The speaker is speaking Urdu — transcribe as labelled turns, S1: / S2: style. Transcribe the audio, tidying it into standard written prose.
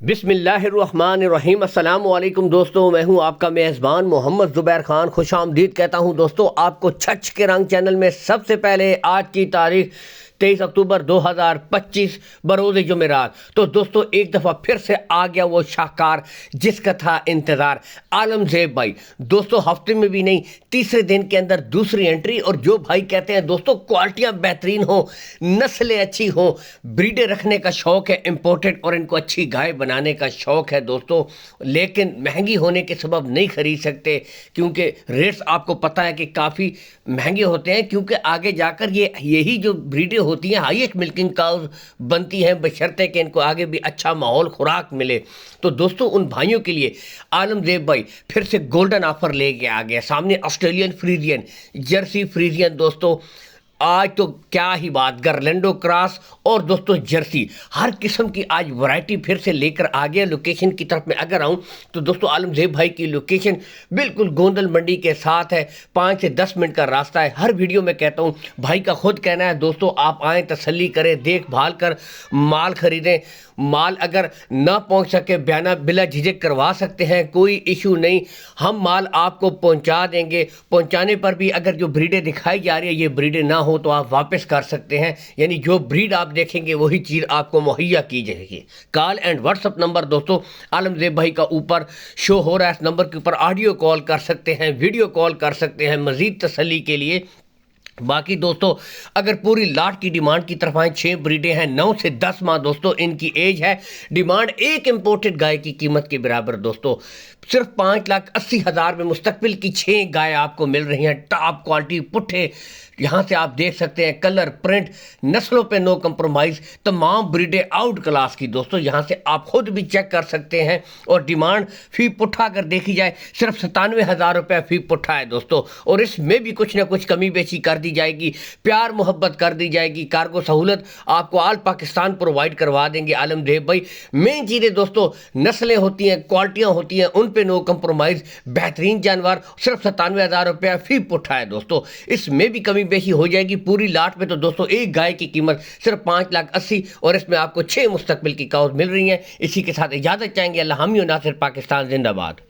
S1: بسم اللہ الرحمن الرحیم۔ السلام علیکم دوستو، میں ہوں آپ کا میزبان محمد زبیر خان۔ خوش آمدید کہتا ہوں دوستو آپ کو چھچ کے رنگ چینل میں۔ سب سے پہلے آج کی تاریخ 23 اکتوبر 2025 بروز جمعرات۔ تو دوستو ایک دفعہ پھر سے آ گیا وہ شاہکار جس کا تھا انتظار، عالم زیب بھائی۔ دوستو ہفتے میں بھی نہیں، تیسرے دن کے اندر دوسری انٹری۔ اور جو بھائی کہتے ہیں دوستو کوالٹیاں بہترین ہوں، نسلیں اچھی ہوں، بریڈیں رکھنے کا شوق ہے امپورٹڈ، اور ان کو اچھی گائے بنانے کا شوق ہے دوستو، لیکن مہنگی ہونے کے سبب نہیں خرید سکتے کیونکہ ریٹس آپ کو پتہ ہے کہ کافی مہنگے ہوتے ہیں، کیونکہ آگے جا کر یہی جو بریڈیں ہوتی ہیں ہائیسٹ ملکنگ کاؤز بنتی ہیں، بشرطے کہ ان کو آگے بھی اچھا ماحول خوراک ملے۔ تو دوستو ان بھائیوں کے لیے عالم زیب بھائی پھر سے گولڈن آفر لے کے آ گیا سامنے۔ آسٹریلین فریزین، جرسی فریزین دوستو، آج تو کیا ہی بات، گرلینڈو کراس اور دوستو جرسی، ہر قسم کی آج ورائٹی پھر سے لے کر آ گیا۔ لوکیشن کی طرف میں اگر آؤں تو دوستو عالم زیب بھائی کی لوکیشن بالکل گوندل منڈی کے ساتھ ہے، 5 سے 10 منٹ کا راستہ ہے۔ ہر ویڈیو میں کہتا ہوں، بھائی کا خود کہنا ہے دوستو آپ آئیں، تسلی کریں، دیکھ بھال کر مال خریدیں۔ مال اگر نہ پہنچ سکے بیانہ بلا جھجک کروا سکتے ہیں، کوئی ایشو نہیں، ہم مال آپ کو پہنچا دیں گے۔ پہنچانے پر بھی اگر جو بریڈیں دکھائی جا رہی ہے یہ بریڈیں نہ ہو تو آپ واپس کر سکتے ہیں، یعنی جو بریڈ آپ دیکھیں گے وہی چیز آپ کو مہیا کی جائے گی۔ Call and what's up number دوستو عالم زیب بھائی کا اوپر شو ہو رہا ہے، اس نمبر کے اوپر آڈیو کال کر سکتے ہیں، ویڈیو کال کر سکتے ہیں مزید تسلی کے لیے۔ باقی دوستو اگر پوری لاٹ کی ڈیمانڈ کی طرف آئیں، 6 بریڈیں ہیں، 9 سے 10 ماہ دوستو ان کی ایج ہے۔ ڈیمانڈ ایک امپورٹڈ گائے کی قیمت کے برابر دوستو، صرف 5,80,000 میں مستقبل کی 6 گائے آپ کو مل رہی ہیں، ٹاپ کوالٹی پٹھے۔ یہاں سے آپ دیکھ سکتے ہیں کلر، پرنٹ، نسلوں پہ نو کمپرومائز، تمام بریڈیں آؤٹ کلاس کی دوستو، یہاں سے آپ خود بھی چیک کر سکتے ہیں۔ اور ڈیمانڈ فی پٹھا اگر دیکھی جائے صرف 97,000 روپے فی پٹھا ہے دوستو، اور اس میں بھی کچھ نہ کچھ کمی بیشی کر دی جائے گی، پیار محبت کر دی جائے گی، کارگو سہولت آپ کو آل پاکستان پرووائڈ کروا دیں گے عالم زیب بھائی۔ مین چیزیں دوستو نسلیں ہوتی ہیں، کوالٹیاں ہوتی ہیں، ان پہ نو کمپرومائز، بہترین جانور، صرف 97,000 روپے فی پٹھا ہے دوستو، اس میں بھی کمی بیشی ہو جائے گی پوری لاٹ میں۔ تو دوستو ایک گائے کی قیمت صرف 5,80,000 اور اس میں آپ کو 6 مستقبل کی کاؤز مل رہی ہیں۔ اسی کے ساتھ اجازت چاہیں گے، اللہ حامی و ناصر پاکستان زندہ باد۔